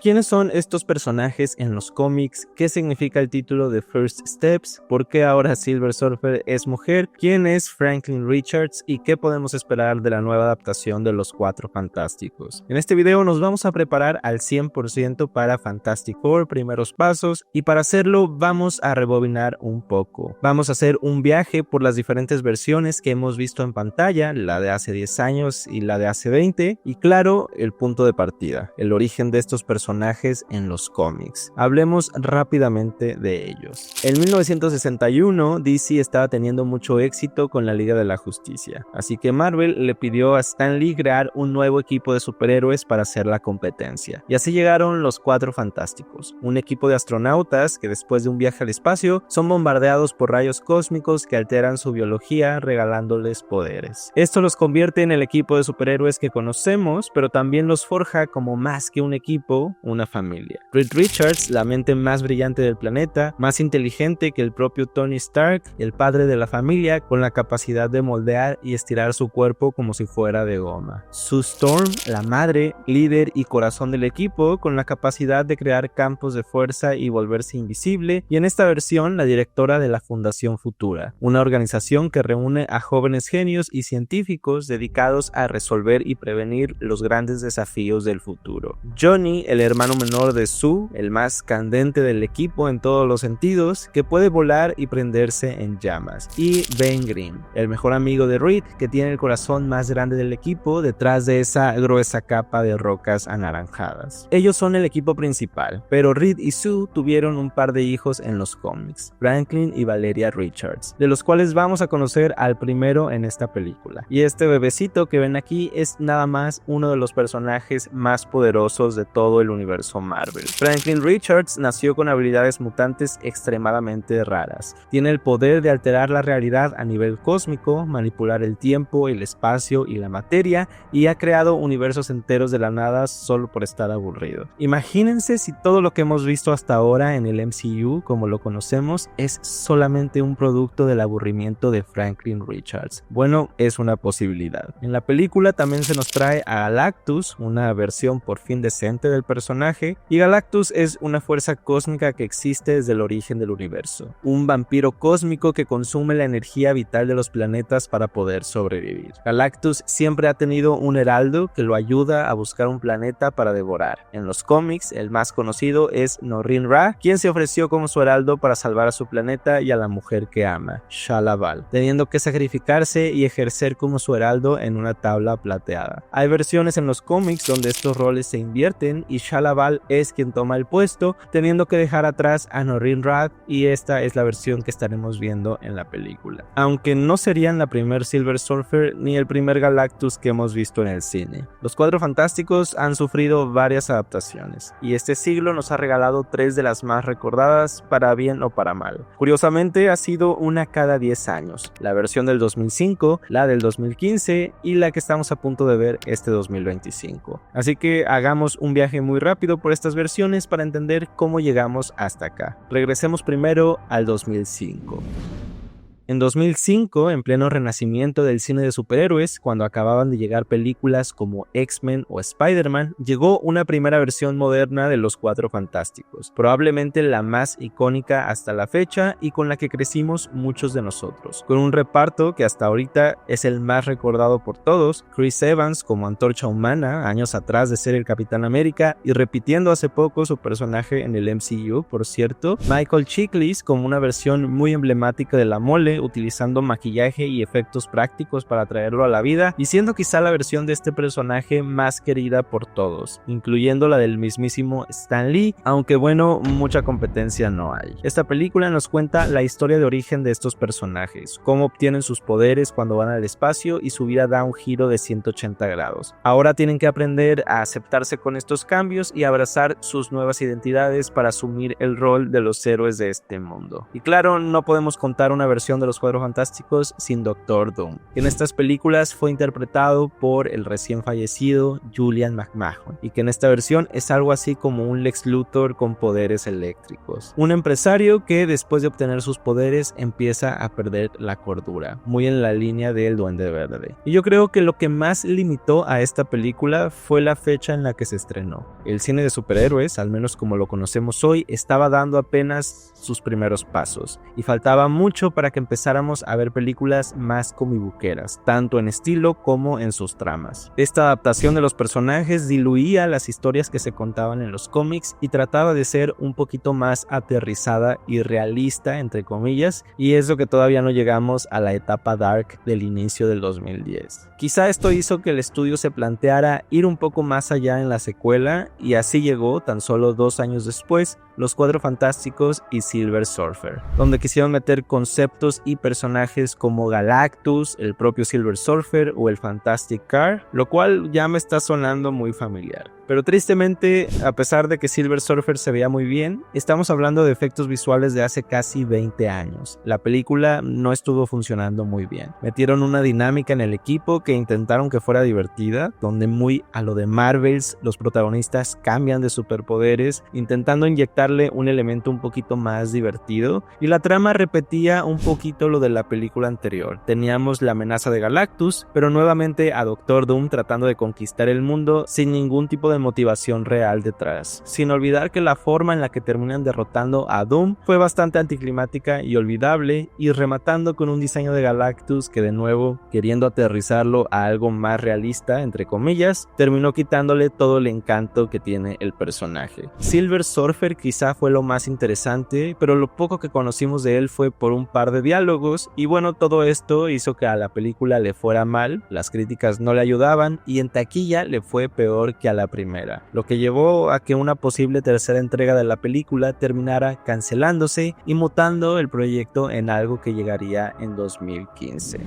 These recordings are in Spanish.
¿Quiénes son estos personajes en los cómics? ¿Qué significa el título de First Steps? ¿Por qué ahora Silver Surfer es mujer? ¿Quién es Franklin Richards? ¿Y qué podemos esperar de la nueva adaptación de Los Cuatro Fantásticos? En este video nos vamos a preparar al 100% para Fantastic Four, primeros pasos, y para hacerlo vamos a rebobinar un poco. Vamos a hacer un viaje por las diferentes versiones que hemos visto en pantalla, la de hace 10 años y la de hace 20, y claro, el punto de partida, el origen de estos personajes en los cómics. Hablemos rápidamente de ellos. En 1961, DC estaba teniendo mucho éxito con la Liga de la Justicia, así que Marvel le pidió a Stan Lee crear un nuevo equipo de superhéroes para hacer la competencia. Y así llegaron los Cuatro Fantásticos, un equipo de astronautas que después de un viaje al espacio son bombardeados por rayos cósmicos que alteran su biología, regalándoles poderes. Esto los convierte en el equipo de superhéroes que conocemos, pero también los forja como más que un equipo, una familia. Reed Richards, la mente más brillante del planeta, más inteligente que el propio Tony Stark, el padre de la familia, con la capacidad de moldear y estirar su cuerpo como si fuera de goma. Sue Storm, la madre, líder y corazón del equipo, con la capacidad de crear campos de fuerza y volverse invisible, y en esta versión la directora de la Fundación Futura, una organización que reúne a jóvenes genios y científicos dedicados a resolver y prevenir los grandes desafíos del futuro. Johnny, el hermano menor de Sue, el más candente del equipo en todos los sentidos, que puede volar y prenderse en llamas. Y Ben Grimm, el mejor amigo de Reed, que tiene el corazón más grande del equipo detrás de esa gruesa capa de rocas anaranjadas. Ellos son el equipo principal, pero Reed y Sue tuvieron un par de hijos en los cómics, Franklin y Valeria Richards, de los cuales vamos a conocer al primero en esta película. Y este bebecito que ven aquí es nada más uno de los personajes más poderosos de todo el universo Marvel. Franklin Richards nació con habilidades mutantes extremadamente raras. Tiene el poder de alterar la realidad a nivel cósmico, manipular el tiempo, el espacio y la materia, y ha creado universos enteros de la nada solo por estar aburrido. Imagínense si todo lo que hemos visto hasta ahora en el MCU, como lo conocemos, es solamente un producto del aburrimiento de Franklin Richards. Bueno, es una posibilidad. En la película también se nos trae a Galactus, una versión por fin decente del personaje, y Galactus es una fuerza cósmica que existe desde el origen del universo, un vampiro cósmico que consume la energía vital de los planetas para poder sobrevivir. Galactus siempre ha tenido un heraldo que lo ayuda a buscar un planeta para devorar. En los cómics, el más conocido es Norrin Rath, quien se ofreció como su heraldo para salvar a su planeta y a la mujer que ama, Shalla-Val, teniendo que sacrificarse y ejercer como su heraldo en una tabla plateada. Hay versiones en los cómics donde estos roles se invierten y Shalla-Val es quien toma el puesto, teniendo que dejar atrás a Norrin Rath, y esta es la versión que estaremos viendo en la película. Aunque no serían la primer Silver Surfer ni el primer Galactus que hemos visto en el cine. Los Cuatro Fantásticos han sufrido varias adaptaciones, y este siglo nos ha regalado 3 de las más recordadas, para bien o para mal. Curiosamente ha sido una cada 10 años, la versión del 2005, la del 2015 y la que estamos a punto de ver este 2025. Así que hagamos un viaje muy rápido por estas versiones para entender cómo llegamos hasta acá. Regresemos primero al 2005. En 2005, en pleno renacimiento del cine de superhéroes, cuando acababan de llegar películas como X-Men o Spider-Man, llegó una primera versión moderna de Los Cuatro Fantásticos, probablemente la más icónica hasta la fecha y con la que crecimos muchos de nosotros, con un reparto que hasta ahorita es el más recordado por todos: Chris Evans como Antorcha Humana, años atrás de ser el Capitán América y repitiendo hace poco su personaje en el MCU, por cierto; Michael Chiklis como una versión muy emblemática de la Mole, utilizando maquillaje y efectos prácticos para traerlo a la vida, y siendo quizá la versión de este personaje más querida por todos, incluyendo la del mismísimo Stan Lee, aunque bueno, mucha competencia no hay. Esta película nos cuenta la historia de origen de estos personajes, cómo obtienen sus poderes cuando van al espacio, y su vida da un giro de 180 grados. Ahora tienen que aprender a aceptarse con estos cambios y abrazar sus nuevas identidades para asumir el rol de los héroes de este mundo. Y claro, no podemos contar una versión de los Cuatro Fantásticos sin Doctor Doom. En estas películas fue interpretado por el recién fallecido Julian McMahon, y que en esta versión es algo así como un Lex Luthor con poderes eléctricos. Un empresario que después de obtener sus poderes empieza a perder la cordura, muy en la línea del Duende Verde. Y yo creo que lo que más limitó a esta película fue la fecha en la que se estrenó. El cine de superhéroes, al menos como lo conocemos hoy, estaba dando apenas sus primeros pasos, y faltaba mucho para que empezáramos a ver películas más comibuqueras, tanto en estilo como en sus tramas. Esta adaptación de los personajes diluía las historias que se contaban en los cómics y trataba de ser un poquito más aterrizada y realista, entre comillas, y es lo que todavía no llegamos a la etapa dark del inicio del 2010. Quizá esto hizo que el estudio se planteara ir un poco más allá en la secuela, y así llegó, tan solo 2 años después, Los Cuatro Fantásticos y Silver Surfer, donde quisieron meter conceptos y personajes como Galactus, el propio Silver Surfer o el Fantastic Car, lo cual ya me está sonando muy familiar. Pero tristemente, a pesar de que Silver Surfer se veía muy bien, estamos hablando de efectos visuales de hace casi 20 años. La película no estuvo funcionando muy bien. Metieron una dinámica en el equipo que intentaron que fuera divertida, donde muy a lo de Marvels, los protagonistas cambian de superpoderes, intentando inyectarle un elemento un poquito más divertido, y la trama repetía un poquito lo de la película anterior. Teníamos la amenaza de Galactus, pero nuevamente a Doctor Doom tratando de conquistar el mundo sin ningún tipo de motivación real detrás, sin olvidar que la forma en la que terminan derrotando a Doom fue bastante anticlimática y olvidable, y rematando con un diseño de Galactus que, de nuevo, queriendo aterrizarlo a algo más realista, entre comillas, terminó quitándole todo el encanto que tiene el personaje. Silver Surfer quizá fue lo más interesante, pero lo poco que conocimos de él fue por un par de diálogos, y bueno, todo esto hizo que a la película le fuera mal, las críticas no le ayudaban, y en taquilla le fue peor que a la primera, lo que llevó a que una posible tercera entrega de la película terminara cancelándose y mutando el proyecto en algo que llegaría en 2015.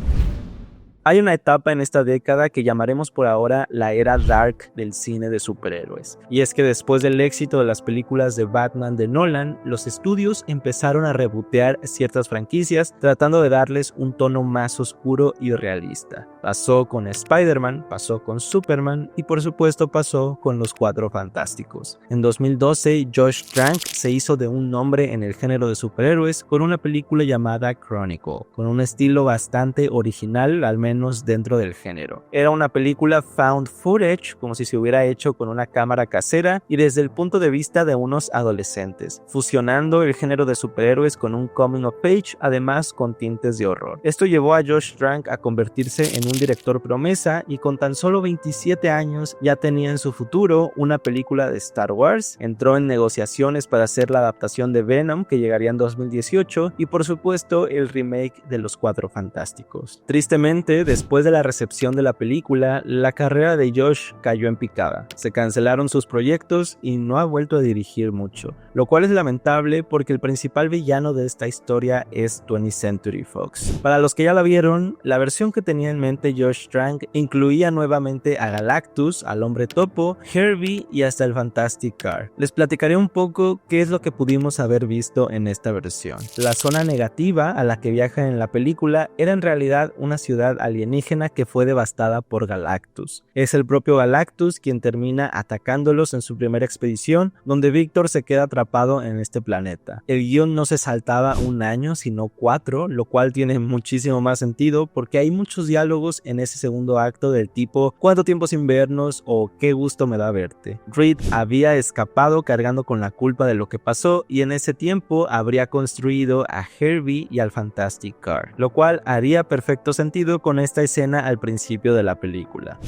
Hay una etapa en esta década que llamaremos por ahora la era dark del cine de superhéroes, y es que después del éxito de las películas de Batman de Nolan, los estudios empezaron a rebootear ciertas franquicias tratando de darles un tono más oscuro y realista. Pasó con Spider-Man, pasó con Superman y por supuesto pasó con Los Cuatro Fantásticos. En 2012, Josh Trank se hizo de un nombre en el género de superhéroes con una película llamada Chronicle, con un estilo bastante original, al menos dentro del género. Era una película found footage, como si se hubiera hecho con una cámara casera y desde el punto de vista de unos adolescentes, fusionando el género de superhéroes con un coming of age, además con tintes de horror. Esto llevó a Josh Trank a convertirse en un director promesa, y con tan solo 27 años ya tenía en su futuro una película de Star Wars, entró en negociaciones para hacer la adaptación de Venom que llegaría en 2018 y por supuesto el remake de Los Cuatro Fantásticos. Tristemente, después de la recepción de la película, la carrera de Josh cayó en picada. Se cancelaron sus proyectos y no ha vuelto a dirigir mucho, lo cual es lamentable porque el principal villano de esta historia es 20th Century Fox. Para los que ya la vieron, la versión que tenía en mente Josh Trank incluía nuevamente a Galactus, al Hombre Topo, Herbie y hasta el Fantastic Car. Les platicaré un poco qué es lo que pudimos haber visto en esta versión. La zona negativa a la que viajan en la película era en realidad una ciudad alienígena que fue devastada por Galactus. Es el propio Galactus quien termina atacándolos en su primera expedición, donde Victor se queda atrapado en este planeta. El guión no se saltaba 1 año, sino 4, lo cual tiene muchísimo más sentido porque hay muchos diálogos en ese segundo acto del tipo ¿cuánto tiempo sin vernos? O ¿qué gusto me da verte? Reed había escapado cargando con la culpa de lo que pasó y en ese tiempo habría construido a Herbie y al Fantastic Car, lo cual haría perfecto sentido con esta escena al principio de la película.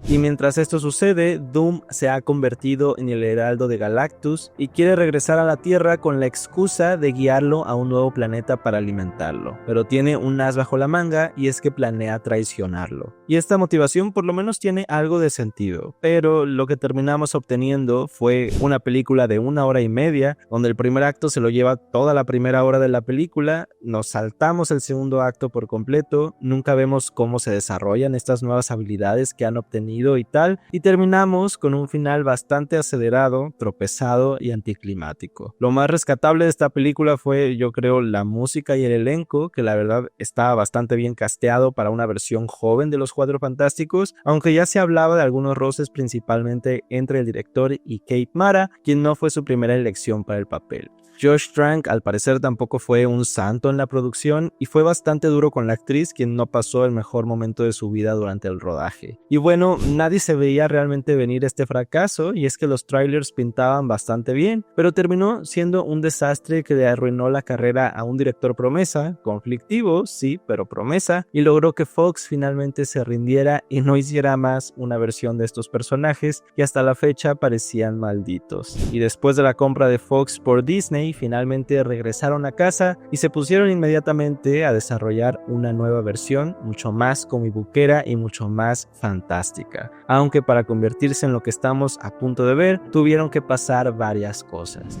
Y mientras esto sucede, Doom se ha convertido en el heraldo de Galactus y quiere regresar a la Tierra con la excusa de guiarlo a un nuevo planeta para alimentarlo, pero tiene un as bajo la manga y es que planea traicionarlo. Y Y esta motivación por lo menos tiene algo de sentido, pero lo que terminamos obteniendo fue una película de 1 hora y media, donde el primer acto se lo lleva toda la primera hora de la película, nos saltamos el segundo acto por completo, nunca vemos cómo se desarrollan estas nuevas habilidades que han obtenido y tal, y terminamos con un final bastante acelerado, tropezado y anticlimático. Lo más rescatable de esta película fue, yo creo, la música y el elenco, que la verdad estaba bastante bien casteado para una versión joven de los Cuatro Fantásticos, aunque ya se hablaba de algunos roces principalmente entre el director y Kate Mara, quien no fue su primera elección para el papel. Josh Trank al parecer tampoco fue un santo en la producción y fue bastante duro con la actriz, quien no pasó el mejor momento de su vida durante el rodaje. Y bueno, nadie se veía realmente venir este fracaso, y es que los trailers pintaban bastante bien, pero terminó siendo un desastre que le arruinó la carrera a un director promesa, conflictivo, sí, pero promesa, y logró que Fox finalmente se rindiera y no hiciera más una versión de estos personajes que hasta la fecha parecían malditos. Y después de la compra de Fox por Disney, finalmente regresaron a casa y se pusieron inmediatamente a desarrollar una nueva versión mucho más comibuquera y mucho más fantástica, aunque para convertirse en lo que estamos a punto de ver tuvieron que pasar varias cosas.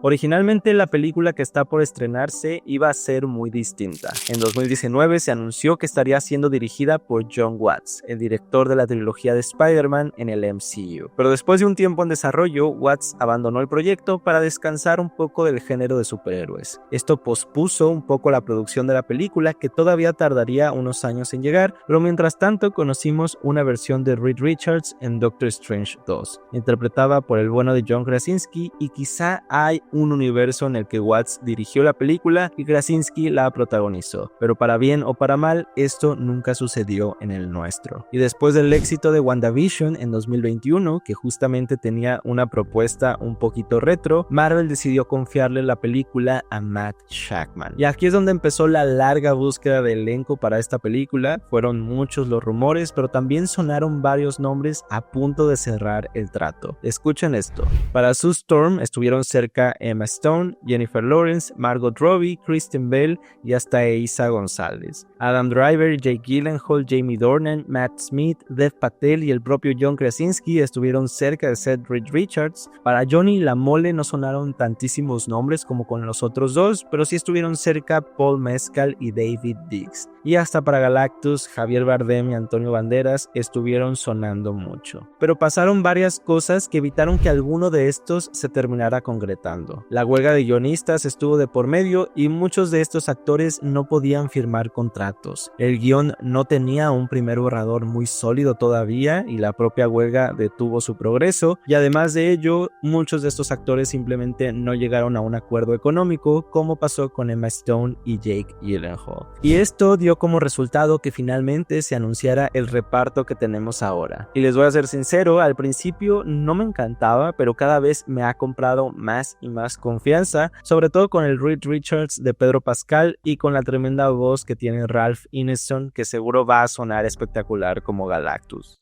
Originalmente la película que está por estrenarse iba a ser muy distinta. En 2019 se anunció que estaría siendo dirigida por Jon Watts, el director de la trilogía de Spider-Man en el MCU. Pero después de un tiempo en desarrollo, Watts abandonó el proyecto para descansar un poco del género de superhéroes. Esto pospuso un poco la producción de la película, que todavía tardaría unos años en llegar, pero mientras tanto conocimos una versión de Reed Richards en Doctor Strange 2, interpretada por el bueno de John Krasinski, y quizá hay un universo en el que Watts dirigió la película y Krasinski la protagonizó, pero para bien o para mal, esto nunca sucedió en el nuestro. Y después del éxito de WandaVision en 2021, que justamente tenía una propuesta un poquito retro, Marvel decidió confiarle la película a Matt Shakman. Y aquí es donde empezó la larga búsqueda de elenco para esta película. Fueron muchos los rumores, pero también sonaron varios nombres a punto de cerrar el trato. Escuchen esto. Para Sue Storm estuvieron cerca Emma Stone, Jennifer Lawrence, Margot Robbie, Kristen Bell y hasta Eiza González. Adam Driver, Jake Gyllenhaal, Jamie Dornan, Matt Smith, Dev Patel y el propio John Krasinski estuvieron cerca de Seth Reed Richards. Para Johnny la Mole no sonaron tantísimos nombres como con los otros dos, pero sí estuvieron cerca Paul Mescal y David Diggs. Y hasta para Galactus, Javier Bardem y Antonio Banderas estuvieron sonando mucho. Pero pasaron varias cosas que evitaron que alguno de estos se terminara concretando. La huelga de guionistas estuvo de por medio y muchos de estos actores no podían firmar contratos. El guión no tenía un primer borrador muy sólido todavía y la propia huelga detuvo su progreso, y además de ello, muchos de estos actores simplemente no llegaron a un acuerdo económico, como pasó con Emma Stone y Jake Gyllenhaal. Y esto dio como resultado que finalmente se anunciara el reparto que tenemos ahora. Y les voy a ser sincero, al principio no me encantaba, pero cada vez me ha comprado más y más confianza, sobre todo con el Reed Richards de Pedro Pascal y con la tremenda voz que tiene Ralph Ineson, que seguro va a sonar espectacular como Galactus.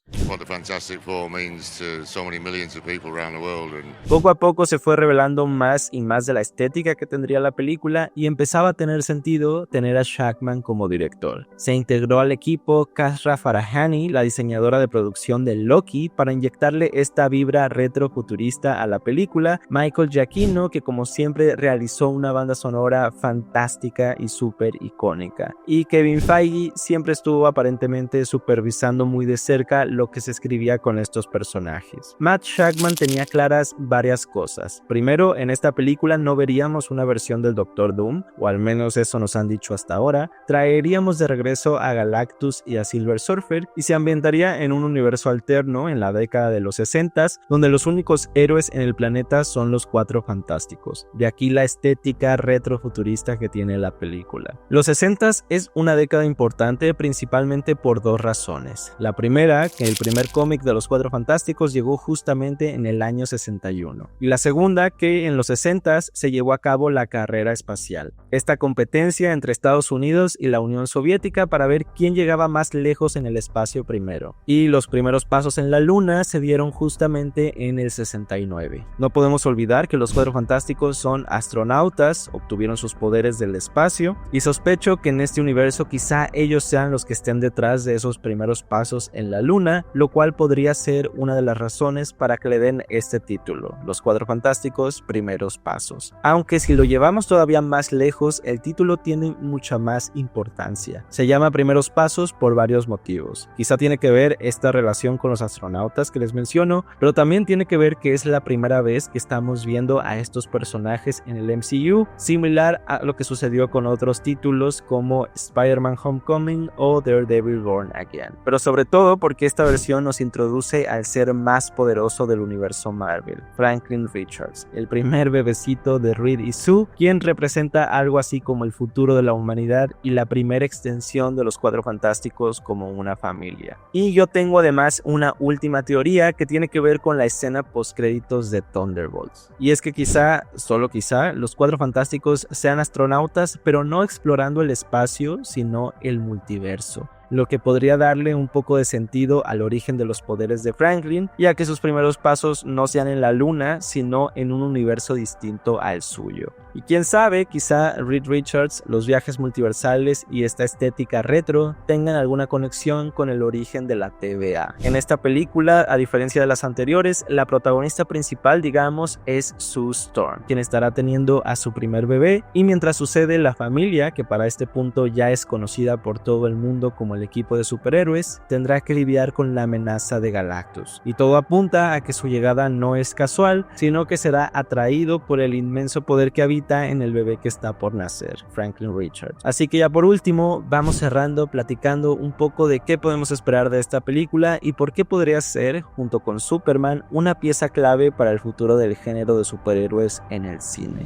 Poco a poco se fue revelando más y más de la estética que tendría la película y empezaba a tener sentido tener a Shakman como director. Se integró al equipo Kasra Farahani, la diseñadora de producción de Loki, para inyectarle esta vibra retrofuturista a la película, Michael Giacchino, que como siempre realizó una banda sonora fantástica y súper icónica, y Kevin Feige siempre estuvo aparentemente supervisando muy de cerca lo que se escribía con estos personajes. Matt Shakman tenía claras varias cosas. Primero, en esta película no veríamos una versión del Doctor Doom, o al menos eso nos han dicho hasta ahora. Traeríamos de regreso a Galactus y a Silver Surfer, y se ambientaría en un universo alterno en la década de los 60s, donde los únicos héroes en el planeta son los Cuatro Fantásticos. De aquí la estética retrofuturista que tiene la película. Los 60s es una década importante principalmente por dos razones. La primera, que el primer cómic de los Cuatro Fantásticos llegó justamente en el año 61. Y la segunda, que en los 60s se llevó a cabo la carrera espacial. Esta competencia entre Estados Unidos y la Unión Soviética Soviética para ver quién llegaba más lejos en el espacio primero. Y los primeros pasos en la Luna se dieron justamente en el 69. No podemos olvidar que los Cuatro Fantásticos son astronautas, obtuvieron sus poderes del espacio, y sospecho que en este universo quizá ellos sean los que estén detrás de esos primeros pasos en la Luna, lo cual podría ser una de las razones para que le den este título, Los Cuatro Fantásticos Primeros Pasos. Aunque si lo llevamos todavía más lejos, el título tiene mucha más importancia. Se llama Primeros Pasos por varios motivos. Quizá tiene que ver esta relación con los astronautas que les menciono, pero también tiene que ver que es la primera vez que estamos viendo a estos personajes en el MCU, similar a lo que sucedió con otros títulos como Spider-Man Homecoming o Daredevil Born Again. Pero sobre todo porque esta versión nos introduce al ser más poderoso del universo Marvel, Franklin Richards, el primer bebecito de Reed y Sue, quien representa algo así como el futuro de la humanidad y la primera extensión de los Cuatro Fantásticos como una familia. Y yo tengo además una última teoría que tiene que ver con la escena postcréditos de Thunderbolts. Y es que quizá, solo quizá, los Cuatro Fantásticos sean astronautas, pero no explorando el espacio, sino el multiverso, lo que podría darle un poco de sentido al origen de los poderes de Franklin, ya que sus primeros pasos no sean en la Luna, sino en un universo distinto al suyo. Y quién sabe, quizá Reed Richards, los viajes multiversales y esta estética retro tengan alguna conexión con el origen de la TVA. En esta película, a diferencia de las anteriores, la protagonista principal, digamos, es Sue Storm, quien estará teniendo a su primer bebé, y mientras sucede, la familia, que para este punto ya es conocida por todo el mundo como el equipo de superhéroes, tendrá que lidiar con la amenaza de Galactus. Y todo apunta a que su llegada no es casual, sino que será atraído por el inmenso poder que habita en el bebé que está por nacer, Franklin Richards. Así que ya por último, vamos cerrando platicando un poco de qué podemos esperar de esta película y por qué podría ser, junto con Superman, una pieza clave para el futuro del género de superhéroes en el cine.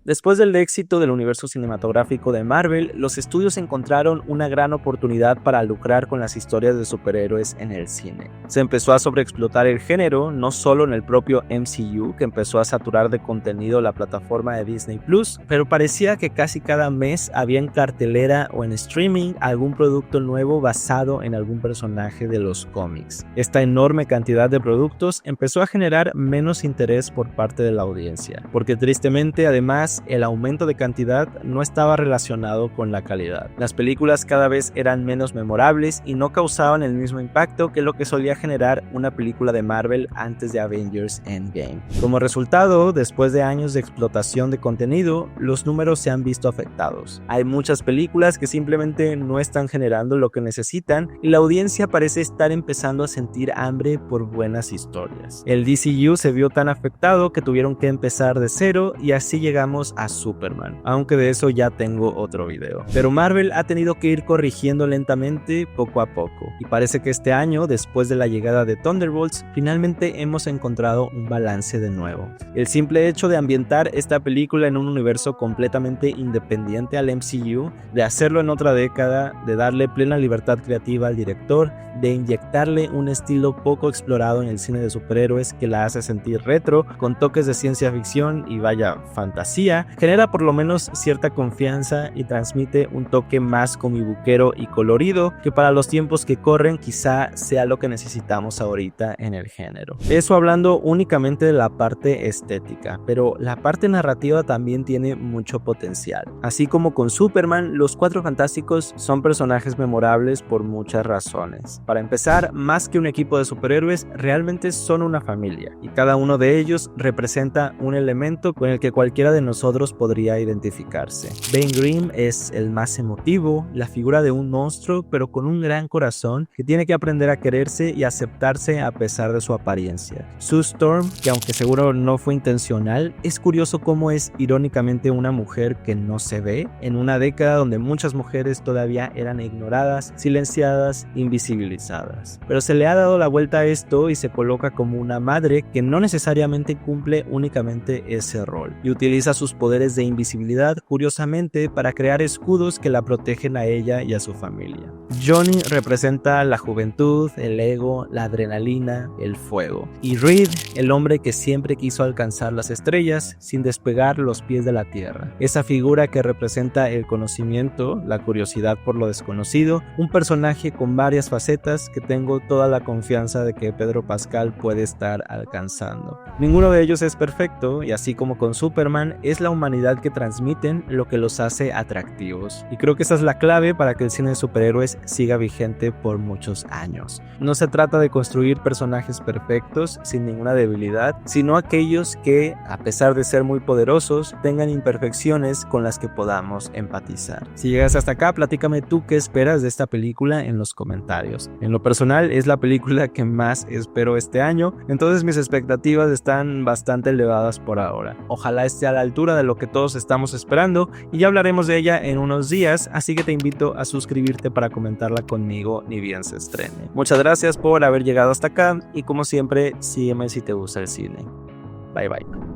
Después del éxito del universo cinematográfico de Marvel, los estudios encontraron una gran oportunidad para lucrar con las historias de superhéroes en el cine. Se empezó a sobreexplotar el género, no solo en el propio MCU, que empezó a saturar de contenido la plataforma de Disney Plus, pero parecía que casi cada mes había en cartelera o en streaming algún producto nuevo basado en algún personaje de los cómics. Esta enorme cantidad de productos empezó a generar menos interés por parte de la audiencia, porque tristemente además el aumento de cantidad no estaba relacionado con la calidad. Las películas cada vez eran menos memorables y no causaban el mismo impacto que lo que solía generar una película de Marvel antes de Avengers Endgame. Como resultado, después de años de explotación de contenido, los números se han visto afectados. Hay muchas películas que simplemente no están generando lo que necesitan y la audiencia parece estar empezando a sentir hambre por buenas historias. El DCU se vio tan afectado que tuvieron que empezar de cero y así llegamos a Superman, aunque de eso ya tengo otro video. Pero Marvel ha tenido que ir corrigiendo lentamente poco a poco, y parece que este año, después de la llegada de Thunderbolts, finalmente hemos encontrado un balance de nuevo. El simple hecho de ambientar esta película en un universo completamente independiente al MCU, de hacerlo en otra década, de darle plena libertad creativa al director, de inyectarle un estilo poco explorado en el cine de superhéroes que la hace sentir retro, con toques de ciencia ficción y vaya, fantasía, genera por lo menos cierta confianza y transmite un toque más comibuquero y colorido que para los tiempos que corren quizá sea lo que necesitamos ahorita en el género. Eso hablando únicamente de la parte estética, pero la parte narrativa también tiene mucho potencial. Así como con Superman, los Cuatro Fantásticos son personajes memorables por muchas razones. Para empezar, más que un equipo de superhéroes, realmente son una familia, y cada uno de ellos representa un elemento con el que cualquiera de nosotros podría identificarse. Ben Grimm es el más emotivo, la figura de un monstruo, pero con un gran corazón que tiene que aprender a quererse y aceptarse a pesar de su apariencia. Sue Storm, que aunque seguro no fue intencional, es curioso cómo es irónicamente una mujer que no se ve, en una década donde muchas mujeres todavía eran ignoradas, silenciadas, invisibilizadas. Pero se le ha dado la vuelta a esto y se coloca como una madre que no necesariamente cumple únicamente ese rol, y utiliza sus sus poderes de invisibilidad, curiosamente, para crear escudos que la protegen a ella y a su familia. Johnny representa la juventud, el ego, la adrenalina, el fuego. Y Reed, el hombre que siempre quiso alcanzar las estrellas sin despegar los pies de la tierra. Esa figura que representa el conocimiento, la curiosidad por lo desconocido, un personaje con varias facetas que tengo toda la confianza de que Pedro Pascal puede estar alcanzando. Ninguno de ellos es perfecto y así como con Superman, es la humanidad que transmiten lo que los hace atractivos. Y creo que esa es la clave para que el cine de superhéroes siga vigente por muchos años. No se trata de construir personajes perfectos sin ninguna debilidad, sino aquellos que, a pesar de ser muy poderosos, tengan imperfecciones con las que podamos empatizar. Si llegas hasta acá, platícame tú qué esperas de esta película en los comentarios. En lo personal, es la película que más espero este año, entonces mis expectativas están bastante elevadas por ahora. Ojalá esté a la altura de lo que todos estamos esperando y ya hablaremos de ella en unos días, así que te invito a suscribirte para comentarla conmigo ni bien se estrene. Muchas gracias por haber llegado hasta acá y como siempre, sígueme si te gusta el cine. Bye bye.